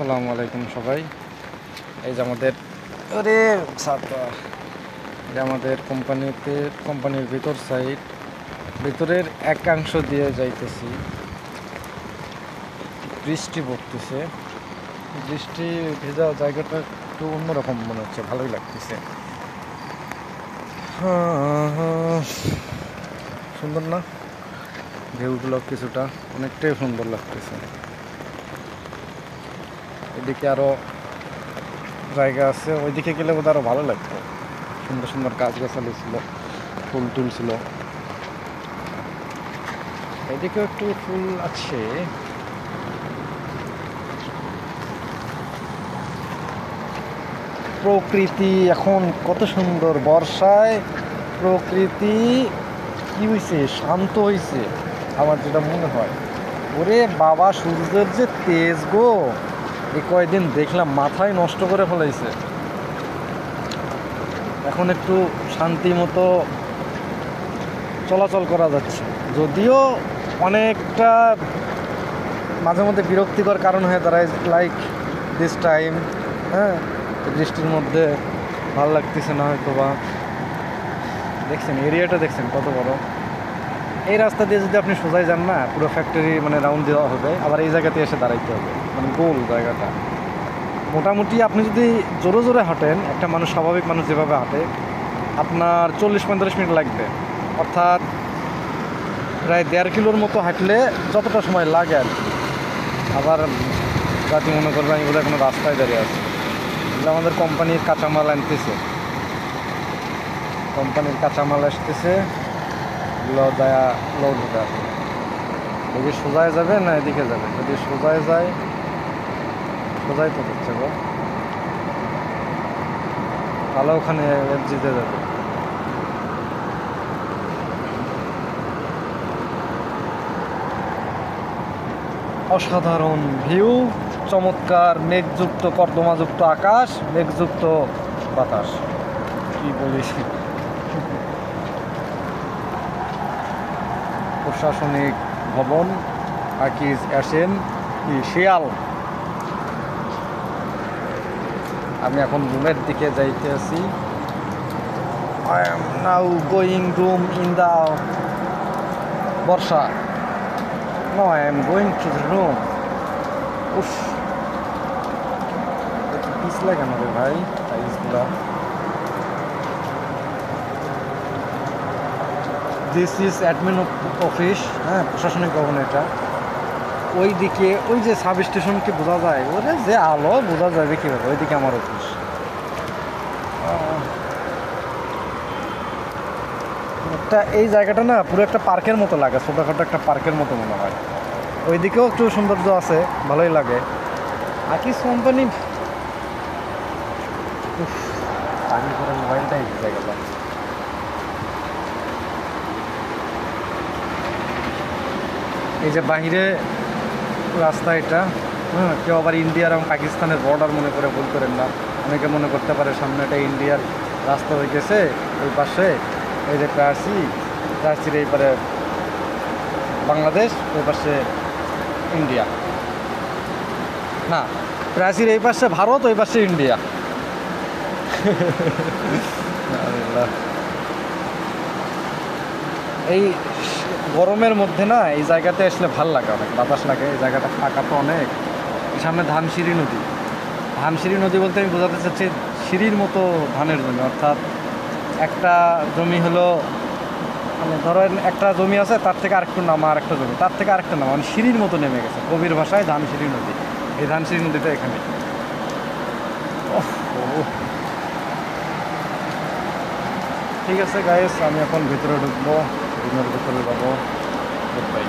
আসসালামু আলাইকুম সবাই। এই যে আমাদের আমাদের কোম্পানির ভিতরের একাংশ দিয়ে যাইতেছি। বৃষ্টি পড়তেছে, বৃষ্টি ভেজা জায়গাটা একটু অন্যরকম মনে হচ্ছে, ভালোই লাগতেছে। সুন্দর না ভিউগুলো? কিছুটা অনেকটাই সুন্দর লাগতেছে। এদিকে আরো জায়গা আছে, ওইদিকে গেলে বোধহয় আরো ভালো লাগতো। সুন্দর সুন্দর গাছগাছালি ছিল, ফুল টুল ছিল। এদিকেও একটু ফুল আছে। প্রকৃতি এখন কত সুন্দর, বর্ষায় প্রকৃতি কি হয়েছে, শান্ত হয়েছে আমার যেটা মনে হয়। ওরে বাবা, সূর্যের যে তেজ গো, এই কয়েকদিন দেখলাম মাথায় নষ্ট করে ফেলাইছে। এখন একটু শান্তি মতো চলাচল করা যাচ্ছে, যদিও অনেকটা মাঝে মধ্যে বিরক্তিকর কারণ হয়ে দাঁড়ায়, লাইক দিস টাইম। হ্যাঁ, বৃষ্টির মধ্যে ভালো লাগতেছে না হয়তো বা। দেখছেন এরিয়াটা, দেখছেন কত বড়। এই রাস্তা দিয়ে যদি আপনি সোজাই যান না, পুরো ফ্যাক্টরি মানে রাউন্ড দেওয়া হবে, আবার এই জায়গাতে এসে দাঁড়াইতে হবে, মানে গোল জায়গাটা। মোটামুটি আপনি যদি জোরে জোরে হাঁটেন, একটা মানুষ, স্বাভাবিক মানুষ যেভাবে হাঁটে, আপনার 40-45 মিনিট লাগবে। অর্থাৎ প্রায় 1.5 কিলোর মতো হাঁটলে যতটা সময় লাগে আর কি। আবার জাতি মনে করবে আমি বোধহয় কোনো রাস্তায় দাঁড়িয়ে আছি। এগুলো আমাদের কোম্পানির কাঁচামাল আনতেছে, কোম্পানির কাঁচামাল আসতেছে, এগুলো দেয়া লোড হবে। আর যদি সোজায় যাবে না এদিকে যাবে? যদি সোজায় যায়, সোজাই তো হচ্ছে গো, তাহলে ওখানে জিতে যাবে। অসাধারণ ভিউ, চমৎকার মেঘযুক্ত, কর্দমাযুক্ত আকাশ, মেঘযুক্ত বাতাস, কি বলিস। প্রশাসনিক ভবন, আকিজ অ্যাসেন কি শিয়াল। আমি এখন রুমের দিকে যাইতে আছি। I am now going room in the barsha. No, I am going to the room. উফ, পিছলা কেন রে ভাই টাইলসগুলা? This is admin office. হ্যাঁ, প্রশাসনিক ভবন এটা। ওই দিকে ওই যে সাব স্টেশনকে বোঝা যায়, ওরে যে আলো, বোঝা যাবে কীভাবে? ওইদিকে আমার অফিস। একটা এই জায়গাটা না পুরো একটা পার্কের মতো লাগে, ছোটোখাটো একটা পার্কের মতো মনে হয়। ওইদিকেও একটু সৌন্দর্য আছে, ভালোই লাগে। আকিজ কোম্পানি। পানি করে মোবাইলটাই ভিজে গেল। এই যে বাহিরে রাস্তা এটা। হ্যাঁ, কেউ আবার ইন্ডিয়ার এবং পাকিস্তানের বর্ডার মনে করে ভুল করেন না। অনেকে মনে করতে পারে সামনে একটা ইন্ডিয়ার রাস্তা হয়ে গেছে, ওই পাশে এই যে প্রাচীর এই পারে বাংলাদেশ, ওই পাশে ইন্ডিয়া। না, প্রাচীর এই পাশে ভারত, ওই পাশে ইন্ডিয়া। এই গরমের মধ্যে না এই জায়গাতে আসলে ভাল লাগে, অনেক বাতাস লাগে। এই জায়গাটা ফাঁকা তো অনেক। সামনে ধানসিঁড়ি নদী। ধানসিঁড়ি নদী বলতে আমি বোঝাতে চাচ্ছি সিঁড়ির মতো ধানের জমি। অর্থাৎ একটা জমি হলো, মানে ধরেন একটা জমি আছে, তার থেকে আরেকটু নামা, আরেকটা জমি, তার থেকে আরেকটা নামা, মানে সিঁড়ির মতো নেমে গেছে। কবির ভাষায় ধানসিঁড়ি নদী। এই ধানসিঁড়ি নদীটা এখানে। ঠিক আছে গাইস, আমি এখন ভিতরে ঢুকবো, রুমের ভিতরে যাবো। Good bye.